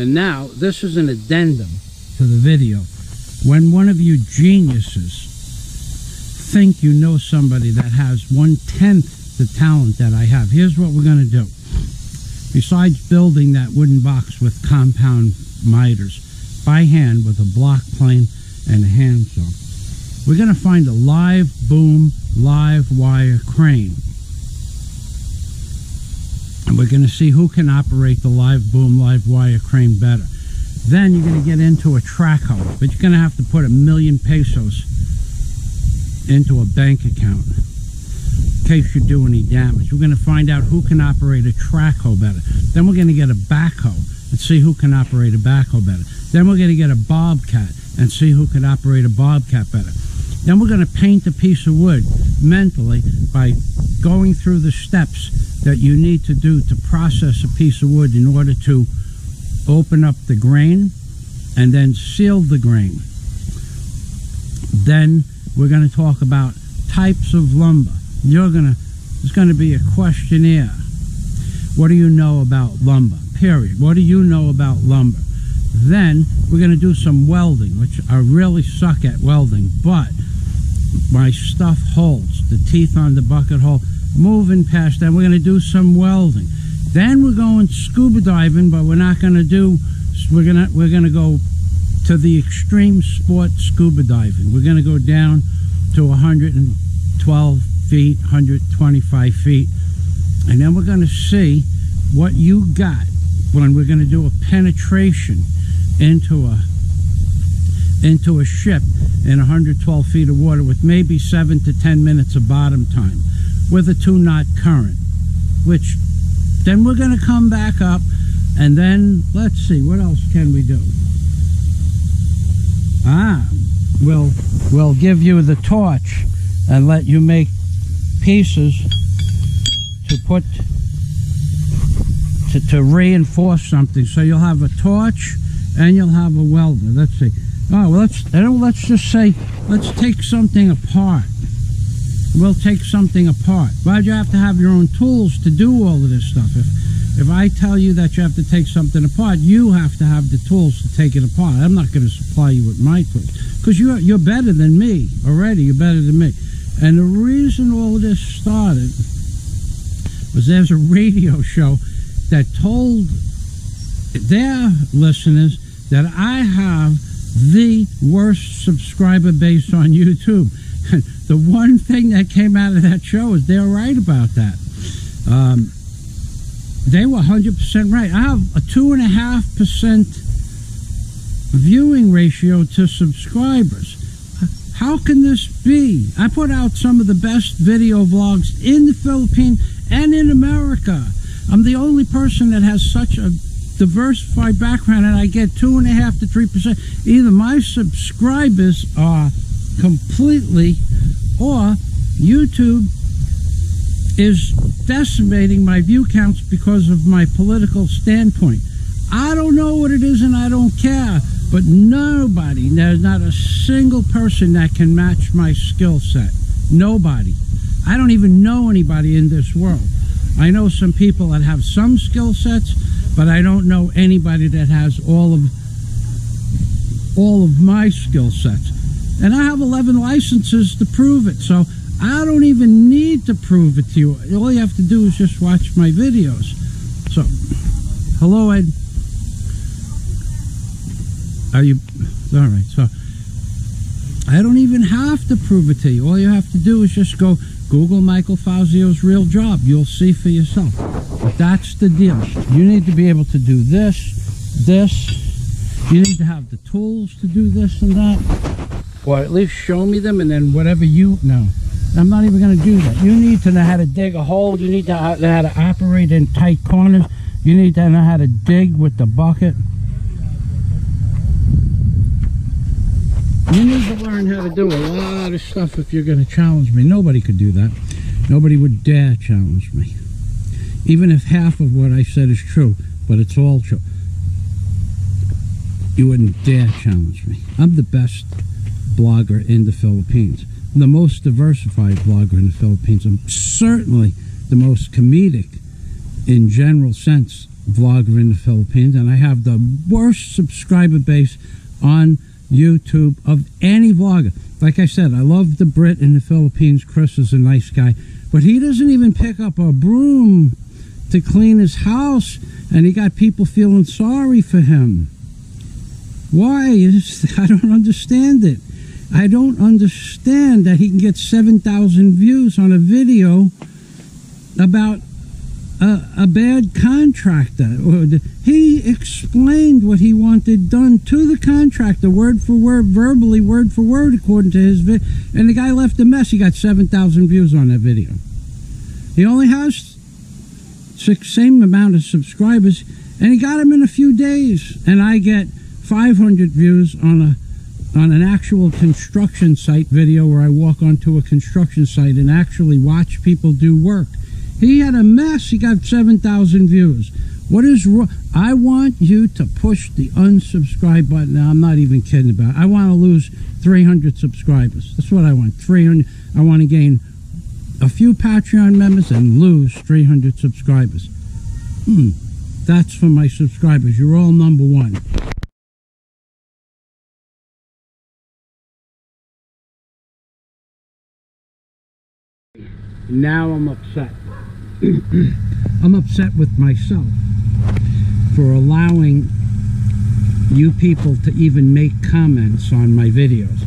And now, this is an addendum to the video. When one of you geniuses think you know somebody that has 1/10 the talent that I have, here's what we're going to do. Besides building that wooden box with compound miters by hand with a block plane and a handsaw, we're going to find a live boom, live wire crane. And we're going to see who can operate the live boom, live wire crane better. Then you're going to get into a track hoe, but you're going to have to put 1,000,000 pesos into a bank account in case you do any damage. We're going to find out who can operate a track hoe better. Then we're going to get a backhoe and see who can operate a backhoe better. Then we're going to get a bobcat and see who can operate a bobcat better. Then we're going to paint a piece of wood mentally by going through the steps that you need to do to process a piece of wood in order to open up the grain and then seal the grain. Then we're going to talk about types of lumber. There's going to be a questionnaire. What do you know about lumber? Period. What do you know about lumber? Then we're going to do some welding, which I really suck at welding, but my stuff holds. The teeth on the bucket hole. Moving past that, we're going to do some welding. Then we're going scuba diving, but we're not going to do. We're going to go to the extreme sport scuba diving. We're going to go down to 112 feet, 125 feet, and then we're going to see what you got when we're going to do a penetration into a ship in 112 feet of water with maybe 7 to 10 minutes of bottom time with a 2-knot current, which then we're going to come back up, and then let's see, what else can we do? We'll give you the torch and let you make pieces to put to reinforce something. So you'll have a torch and you'll have a welder. Let's see. Oh, well, let's just say, let's take something apart. We'll take something apart. Why'd you have to have your own tools to do all of this stuff? If I tell you that you have to take something apart, you have to have the tools to take it apart. I'm not going to supply you with my tools because you're better than me already. You're better than me. And the reason all of this started was there's a radio show that told their listeners that I have the worst subscriber base on YouTube. The one thing that came out of that show is they're right about that. They were 100% right. I have a 2.5% viewing ratio to subscribers. How can this be? I put out some of the best video vlogs in the Philippines and in America. I'm the only person that has such a diversified background, and I get 2.5 to 3%. Either my subscribers are completely, or YouTube is decimating my view counts because of my political standpoint. I don't know what it is and I don't care, but nobody, there's not a single person that can match my skill set. Nobody. I don't even know anybody in this world. I know some people that have some skill sets, but I don't know anybody that has all of my skill sets. And I have 11 licenses to prove it, so I don't even need to prove it to you. All you have to do is just watch my videos. So, hello, Ed. Are you... All right, so I don't even have to prove it to you. All you have to do is just go Google Michael Fazio's real job. You'll see for yourself. But that's the deal. You need to be able to do this, this. You need to have the tools to do this and that. Or at least show me them, and then whatever you know. I'm not even going to do that. You need to know how to dig a hole. You need to know how to operate in tight corners. You need to know how to dig with the bucket. You need to learn how to do a lot of stuff if you're going to challenge me. Nobody could do that. Nobody would dare challenge me. Even if half of what I said is true, but it's all true. You wouldn't dare challenge me. I'm the best blogger in the Philippines. I'm the most diversified blogger in the Philippines. I'm certainly the most comedic, in general sense, vlogger in the Philippines, and I have the worst subscriber base on YouTube of any vlogger. Like I said, I love the Brit in the Philippines. Chris is a nice guy, but he doesn't even pick up a broom to clean his house, and he got people feeling sorry for him. Why? I don't understand it. I don't understand that he can get 7,000 views on a video about a bad contractor. He explained what he wanted done to the contractor, word for word, verbally, word for word, according to his video. And the guy left a mess. He got 7,000 views on that video. He only has same amount of subscribers, and he got them in a few days. And I get 500 views on an actual construction site video where I walk onto a construction site and actually watch people do work. He had a mess. He got 7,000 views. What is wrong? I want you to push the unsubscribe button. Now, I'm not even kidding about it. I want to lose 300 subscribers. That's what I want. 300. I want to gain a few Patreon members and lose 300 subscribers. That's for my subscribers. You're all number one. Now I'm upset. I'm upset with myself for allowing you people to even make comments on my videos.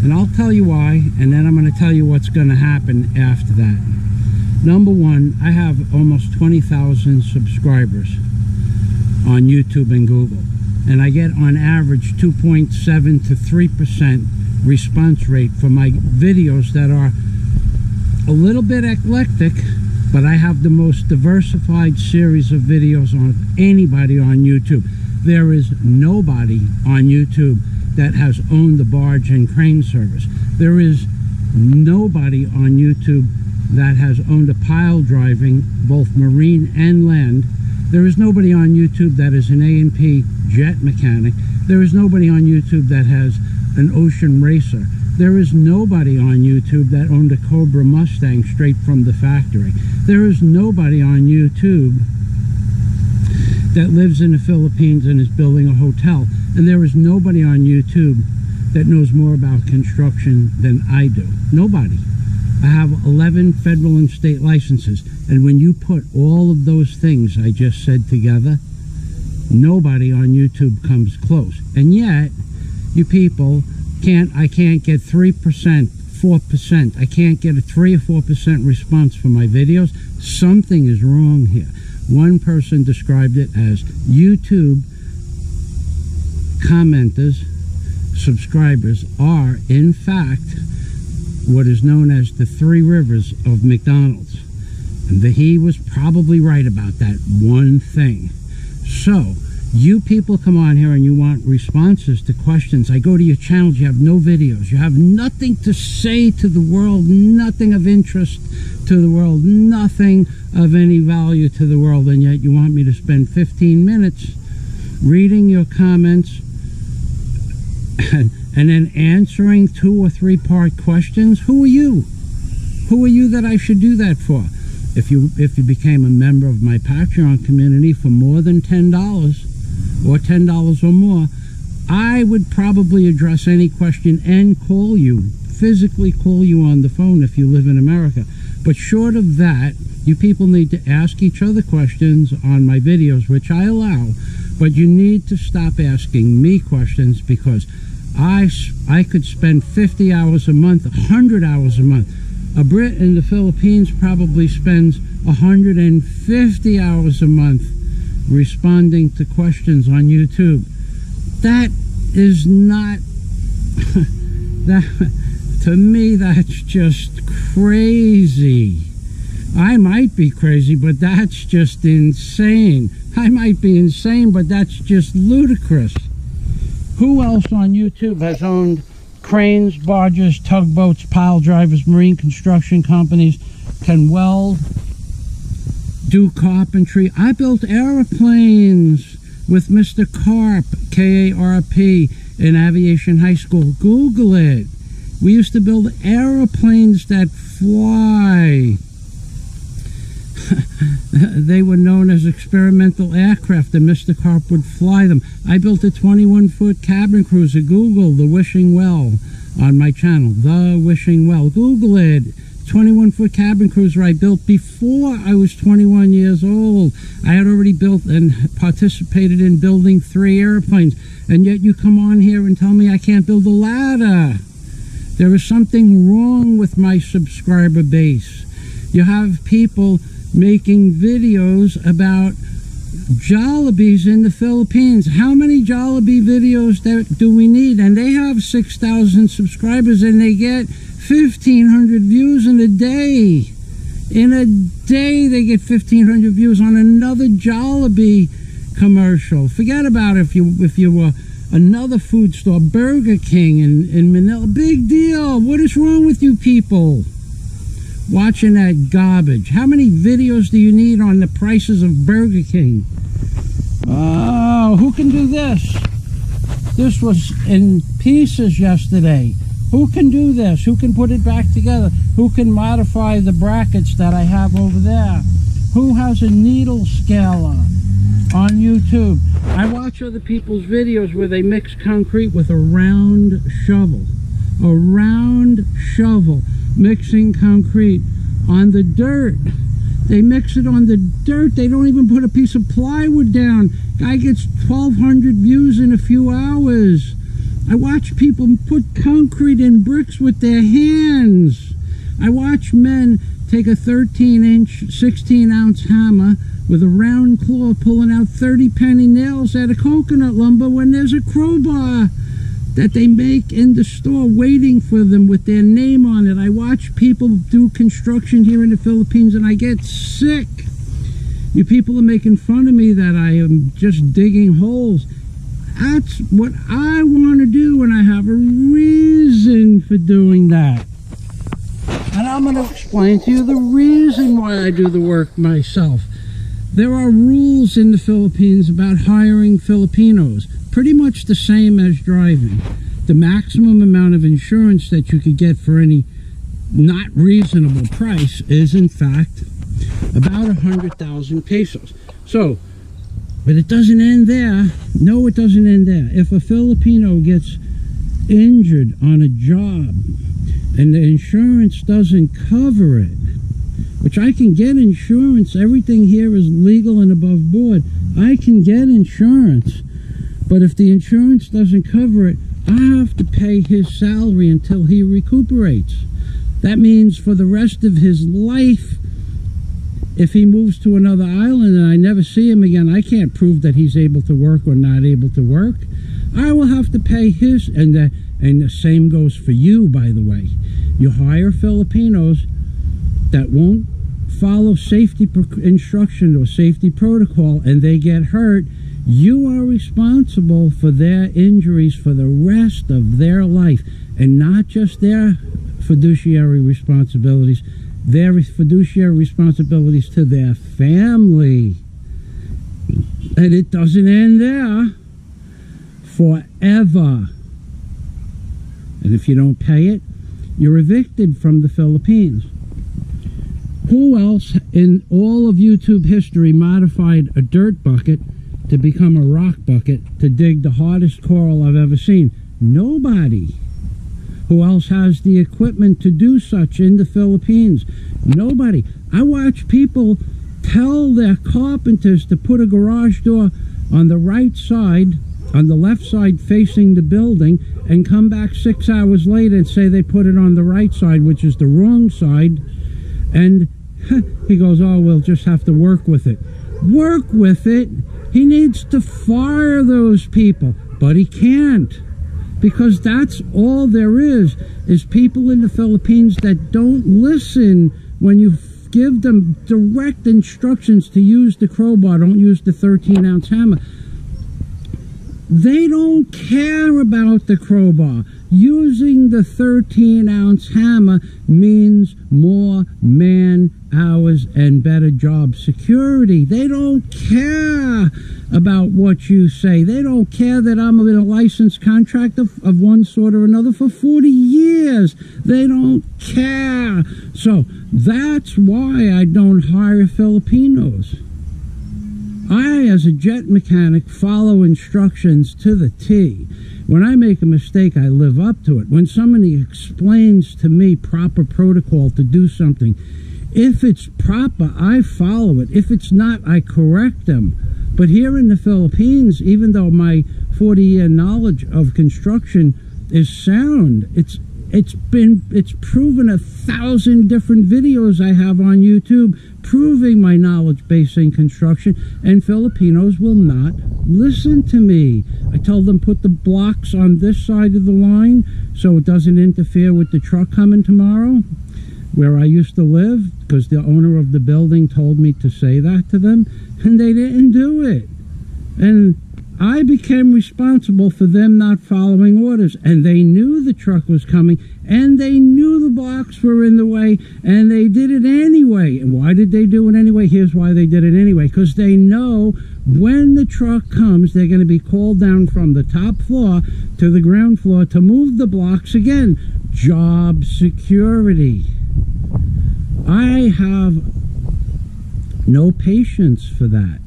And I'll tell you why, and then I'm going to tell you what's going to happen after that. Number one, I have almost 20,000 subscribers on YouTube and Google. And I get on average 2.7 to 3% response rate for my videos that are a little bit eclectic, but I have the most diversified series of videos on anybody on YouTube. There is nobody on YouTube that has owned the barge and crane service. There is nobody on YouTube that has owned a pile driving, both marine and land. There is nobody on YouTube that is an A&P jet mechanic. There is nobody on YouTube that has an ocean racer. There is nobody on YouTube that owned a Cobra Mustang straight from the factory. There is nobody on YouTube that lives in the Philippines and is building a hotel. And there is nobody on YouTube that knows more about construction than I do. Nobody. I have 11 federal and state licenses. And when you put all of those things I just said together, nobody on YouTube comes close. And yet, you people I can't get 3%, 4%. I can't get a 3 or 4% response for my videos. Something is wrong here. One person described it as YouTube commenters, subscribers are, in fact, what is known as the Three Rivers of McDonald's. And he was probably right about that one thing. So, you people come on here and you want responses to questions. I go to your channels, you have no videos. You have nothing to say to the world, nothing of interest to the world, nothing of any value to the world, and yet you want me to spend 15 minutes reading your comments and then answering 2 or 3 part questions. Who are you? Who are you that I should do that for? If you became a member of my Patreon community for more than $10 or $10 or more, I would probably address any question and call you, physically call you on the phone if you live in America. But short of that, you people need to ask each other questions on my videos, which I allow, but you need to stop asking me questions, because I could spend 50 hours a month, 100 hours a month. A Brit in the Philippines probably spends 150 hours a month responding to questions on YouTube. That is not that, to me, that's just crazy. I might be crazy, but that's just insane. I might be insane, but that's just ludicrous. Who else on YouTube has owned cranes, barges, tugboats, pile drivers, marine construction companies, can weld, do carpentry? I built airplanes with Mr. Karp, K-A-R-P, in aviation high school. Google it. We used to build airplanes that fly. They were known as experimental aircraft, and Mr. Carp would fly them. I built a 21-foot cabin cruiser. Google The Wishing Well on my channel, The Wishing Well. Google it. 21-foot cabin cruiser I built before I was 21 years old. I had already built and participated in building 3 airplanes, and yet you come on here and tell me I can't build a ladder. There is something wrong with my subscriber base. You have people making videos about Jollibees in the Philippines. How many Jollibee videos do we need? And they have 6,000 subscribers, and they get 1,500 views in a day. In a day, they get 1,500 views on another Jollibee commercial. Forget about if you were another food store, Burger King in Manila. Big deal. What is wrong with you people watching that garbage? How many videos do you need on the prices of Burger King? Oh, who can do this? This was in pieces yesterday. Who can do this? Who can put it back together? Who can modify the brackets that I have over there? Who has a needle scaler on YouTube? I watch other people's videos where they mix concrete with a round shovel. A round shovel mixing concrete on the dirt. They mix it on the dirt. They don't even put a piece of plywood down. Guy gets 1,200 views in a few hours. I watch people put concrete in bricks with their hands. I watch men take a 13-inch, 16-ounce hammer with a round claw pulling out 30-penny nails out of coconut lumber when there's a crowbar that they make in the store waiting for them with their name on it. I watch people do construction here in the Philippines, and I get sick. You people are making fun of me that I am just digging holes. That's what I want to do, and I have a reason for doing that. And I'm going to explain to you the reason why I do the work myself. There are rules in the Philippines about hiring Filipinos, pretty much the same as driving. The maximum amount of insurance that you could get for any not reasonable price is, in fact, about 100,000 pesos. So, but it doesn't end there. No, it doesn't end there. If a Filipino gets injured on a job and the insurance doesn't cover it, which I can get insurance, everything here is legal and above board. I can get insurance, but if the insurance doesn't cover it, I have to pay his salary until he recuperates. That means for the rest of his life, if he moves to another island and I never see him again, I can't prove that he's able to work or not able to work. I will have to pay his, and the same goes for you, by the way. You hire Filipinos that won't follow safety instruction or safety protocol, and they get hurt. You are responsible for their injuries for the rest of their life, and not just their fiduciary responsibilities, their fiduciary responsibilities to their family. And it doesn't end there. Forever. And if you don't pay it, you're evicted from the Philippines. Who else in all of YouTube history modified a dirt bucket to become a rock bucket to dig the hardest coral I've ever seen? Nobody. Who else has the equipment to do such in the Philippines? Nobody. I watch people tell their carpenters to put a garage door on the right side, on the left side facing the building, and come back 6 hours later and say they put it on the right side, which is the wrong side. And he goes, oh, we'll just have to work with it. Work with it? He needs to fire those people, but he can't. Because that's all there is people in the Philippines that don't listen when you give them direct instructions to use the crowbar. Don't use the 13-ounce hammer. They don't care about the crowbar. Using the 13-ounce hammer means more man hours and better job security. They don't care about what you say. They don't care that I'm in a licensed contractor of one sort or another for 40 years. They don't care. So That's why I don't hire Filipinos. I, as a jet mechanic, follow instructions to the T. When I make a mistake, I live up to it. When somebody explains to me proper protocol to do something, if it's proper, I follow it. If it's not, I correct them. But here in the Philippines, even though my 40-year knowledge of construction is sound, it's proven 1,000 different videos I have on YouTube proving my knowledge base in construction, and Filipinos will not listen to me. I told them put the blocks on this side of the line so it doesn't interfere with the truck coming tomorrow, where I used to live, because the owner of the building told me to say that to them, and they didn't do it. And I became responsible for them not following orders, and they knew the truck was coming, and they knew the blocks were in the way, and they did it anyway. And why did they do it anyway? Here's why they did it anyway. Because they know when the truck comes, they're going to be called down from the top floor to the ground floor to move the blocks again. Job security. I have no patience for that.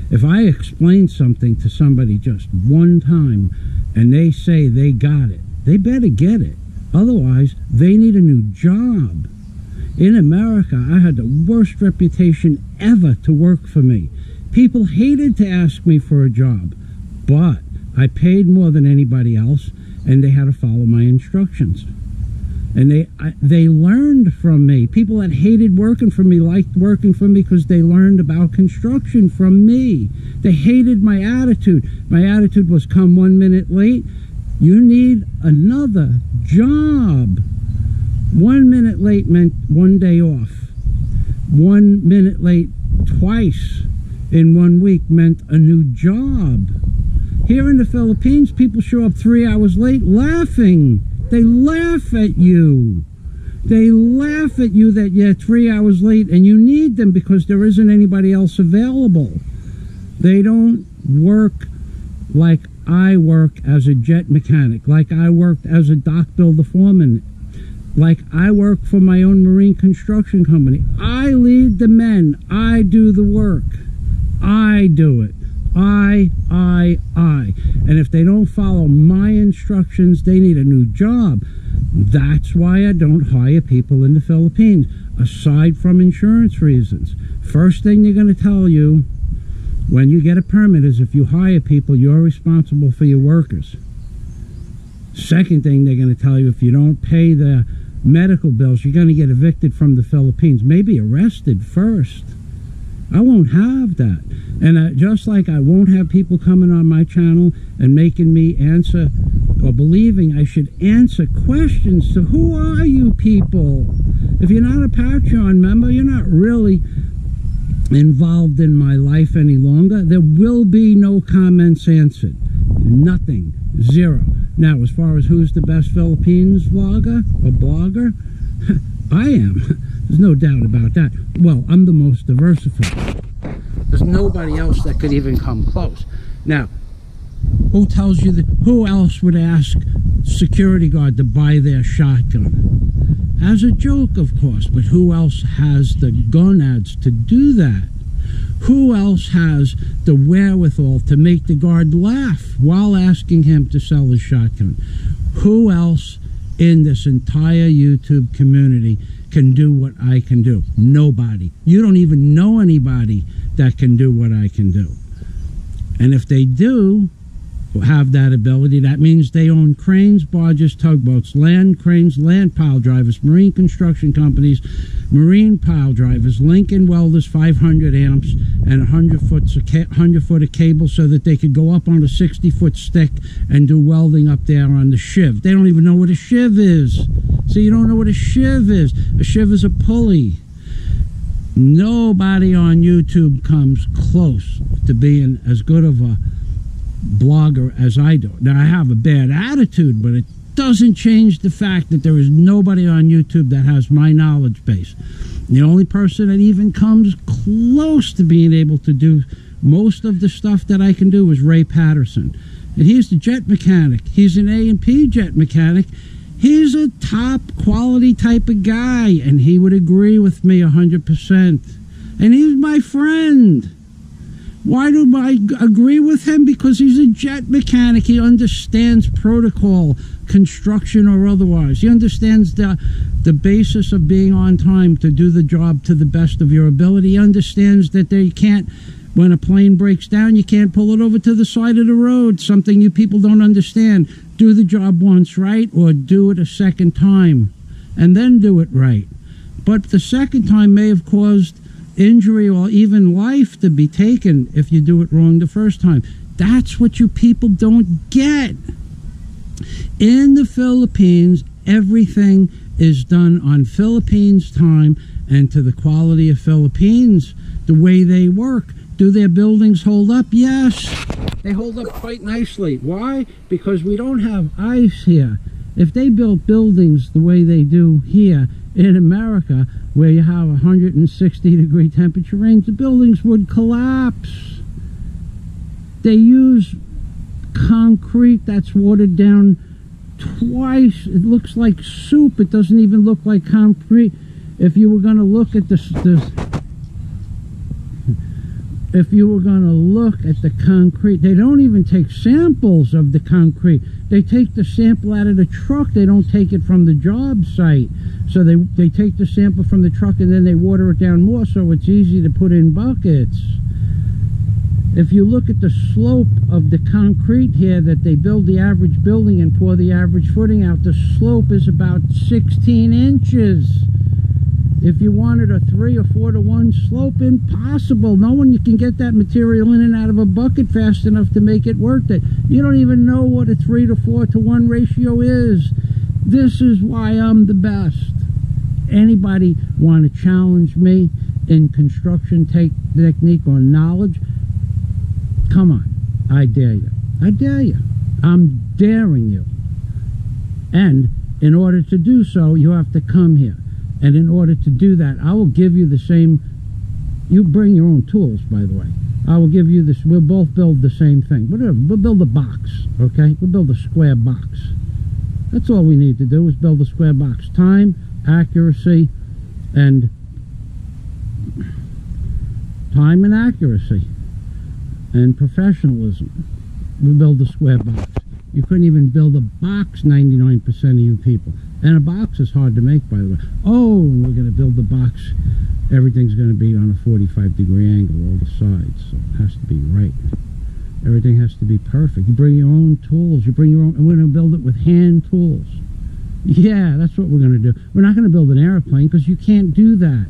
If I explain something to somebody just one time and they say they got it, they better get it. Otherwise, they need a new job. In America, I had the worst reputation ever to work for me. People hated to ask me for a job, but I paid more than anybody else, and they had to follow my instructions. And they learned from me. People that hated working for me liked working for me because they learned about construction from me. They hated my attitude. My attitude was, come 1 minute late, you need another job. 1 minute late meant 1 day off. 1 minute late twice in 1 week meant a new job. Here in the Philippines, people show up 3 hours late laughing. They laugh at you. They laugh at you that you're 3 hours late and you need them because there isn't anybody else available. They don't work like I work as a jet mechanic, like I worked as a dock builder foreman, like I work for my own marine construction company. I lead the men. I do the work. I do it. I. And if they don't follow my instructions, they need a new job. That's why I don't hire people in the Philippines, aside from insurance reasons. First thing they're going to tell you when you get a permit is if you hire people, you're responsible for your workers. Second thing they're going to tell you, if you don't pay the medical bills, you're going to get evicted from the Philippines, maybe arrested first. I won't have that. And just like I won't have people coming on my channel and making me answer or believing I should answer questions to who are you people? If you're not a Patreon member, you're not really involved in my life any longer. There will be no comments answered. Nothing. Zero. Now, as far as who's the best Philippines vlogger or blogger, I am. There's no doubt about that. Well, I'm the most diversified. There's nobody else that could even come close. Now, who tells you that? Who else would ask security guard to buy their shotgun? As a joke, of course, but who else has the gonads to do that? Who else has the wherewithal to make the guard laugh while asking him to sell his shotgun? Who else in this entire YouTube community can do what I can do? Nobody. You don't even know anybody that can do what I can do. And if they do have that ability, that means they own cranes, barges, tugboats, land cranes, land pile drivers, marine construction companies, marine pile drivers, Lincoln welders, 500 amps and 100 foot of cable so that they could go up on a 60-foot stick and do welding up there on the shiv. They don't even know what a shiv is. So you don't know what a shiv is. A shiv is a pulley. Nobody on YouTube comes close to being as good of a blogger as I do. Now, I have a bad attitude, but it doesn't change the fact that there is nobody on YouTube that has my knowledge base. The only person that even comes close to being able to do most of the stuff that I can do is Ray Patterson. And he's the jet mechanic. He's an A&P jet mechanic. He's a top quality type of guy, and he would agree with me 100%. And he's my friend. Why do I agree with him? Because he's a jet mechanic. He understands protocol, construction or otherwise. He understands the basis of being on time to do the job to the best of your ability. He understands that they can't, when a plane breaks down, you can't pull it over to the side of the road, something you people don't understand. Do the job once right, or do it a second time, and then do it right. But the second time may have caused injury or even life to be taken if you do it wrong the first time. That's what you people don't get. In the Philippines, everything is done on Philippines time and to the quality of Philippines, the way they work. Do their buildings hold up? Yes, they hold up quite nicely. Why? Because we don't have ice here. If they built buildings the way they do here in America, where you have 160-degree temperature range, the buildings would collapse. They use concrete that's watered down twice. It looks like soup. It doesn't even look like concrete. If you were going to look at if you were going to look at the concrete, they don't even take samples of the concrete. They take the sample out of the truck. They don't take it from the job site. So they take the sample from the truck and then they water it down more so it's easy to put in buckets. If you look at the slope of the concrete here that they build the average building and pour the average footing out, the slope is about 16 inches. If you wanted a 3 or 4 to 1 slope, impossible. No one can get that material in and out of a bucket fast enough to make it worth it. You don't even know what a 3 to 4 to 1 ratio is. This is why I'm the best. Anybody want to challenge me in construction technique or knowledge? Come on, I dare you. I dare you. I'm daring you. And in order to do so, you have to come here. And in order to do that, I will give you the same. You bring your own tools, by the way. I will give you this. We'll both build the same thing. Whatever. We'll build a box, okay? We'll build a square box. That's all we need to do is build a square box. Time, accuracy, and professionalism. We build a square box. You couldn't even build a box, 99% of you people. And a box is hard to make, by the way. Oh, we're going to build the box. Everything's going to be on a 45-degree angle, all the sides. So it has to be right. Everything has to be perfect. You bring your own tools. You bring your own, and we're going to build it with hand tools. Yeah, that's what we're going to do. We're not going to build an airplane because you can't do that.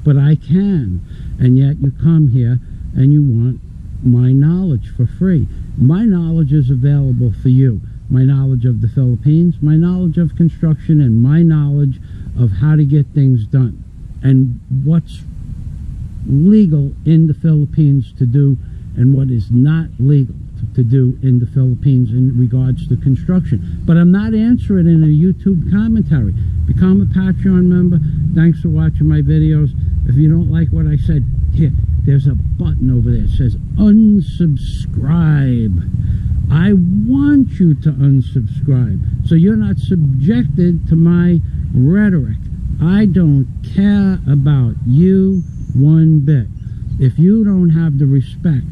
But I can. And yet you come here and you want my knowledge for free. My knowledge is available for you. My knowledge of the Philippines, my knowledge of construction, and my knowledge of how to get things done and what's legal in the Philippines to do and what is not legal to do in the Philippines in regards to construction. But I'm not answering it in a YouTube commentary. Become a Patreon member. Thanks for watching my videos. If you don't like what I said, here, there's a button over there that says unsubscribe. I want you to unsubscribe so you're not subjected to my rhetoric. I don't care about you one bit. If you don't have the respect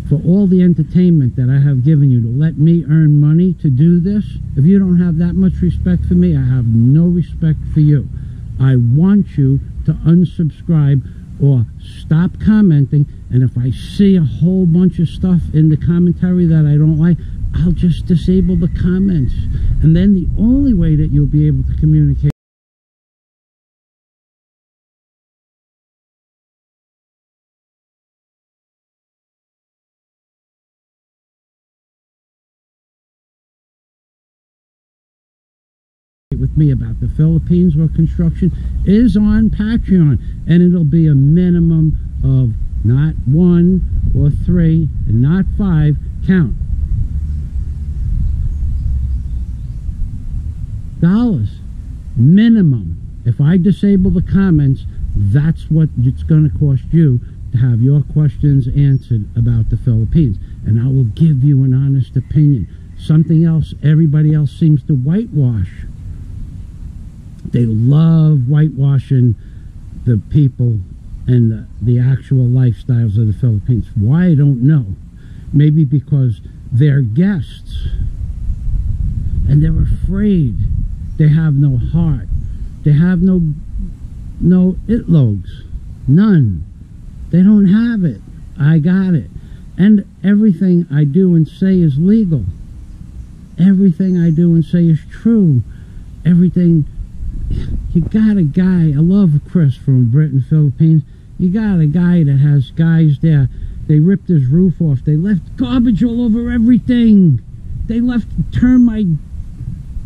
for all the entertainment that I have given you to let me earn money to do this, if you don't have that much respect for me, I have no respect for you. I want you to unsubscribe or stop commenting, and if I see a whole bunch of stuff in the commentary that I don't like, I'll just disable the comments. And then the only way that you'll be able to communicate with me about the Philippines or construction is on Patreon, and it'll be a minimum of not 1 or 3 and not 5, count, dollars minimum. If I disable the comments, that's what it's going to cost you to have your questions answered about the Philippines, and I will give you an honest opinion. Something else everybody else seems to whitewash. They love whitewashing the people and the actual lifestyles of the Philippines. Why, I don't know. Maybe because they're guests and they're afraid. They have no heart. They have no itlogs. None. They don't have it. I got it. And everything I do and say is legal. Everything I do and say is true. Everything. You got a guy, I love Chris from Britain, Philippines. You got a guy that has guys there. They ripped his roof off. They left garbage all over everything. They left termite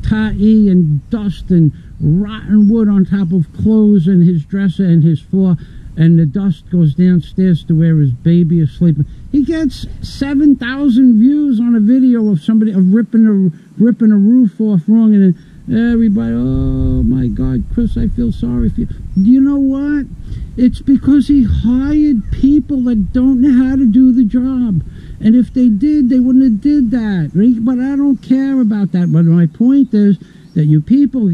tae and dust and rotten wood on top of clothes and his dresser and his floor. And the dust goes downstairs to where his baby is sleeping. He gets 7,000 views on a video of somebody ripping a roof off wrong, and then everybody, oh my God, Chris, I feel sorry for you. You know what? It's because he hired people that don't know how to do the job. And if they did, they wouldn't have did that. Right? But I don't care about that. But my point is that you people,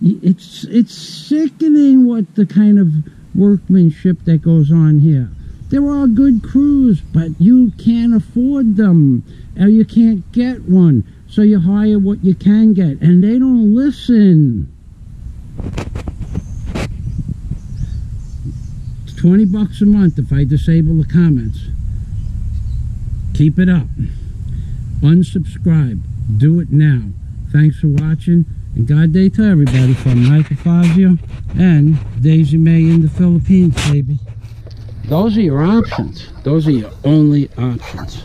it's sickening what the kind of workmanship that goes on here. There are good crews, but you can't afford them, or you can't get one. So you hire what you can get, and they don't listen. It's $20 a month if I disable the comments. Keep it up. Unsubscribe. Do it now. Thanks for watching, and God day to everybody from Michael Fazio and Daisy May in the Philippines, baby. Those are your options. Those are your only options.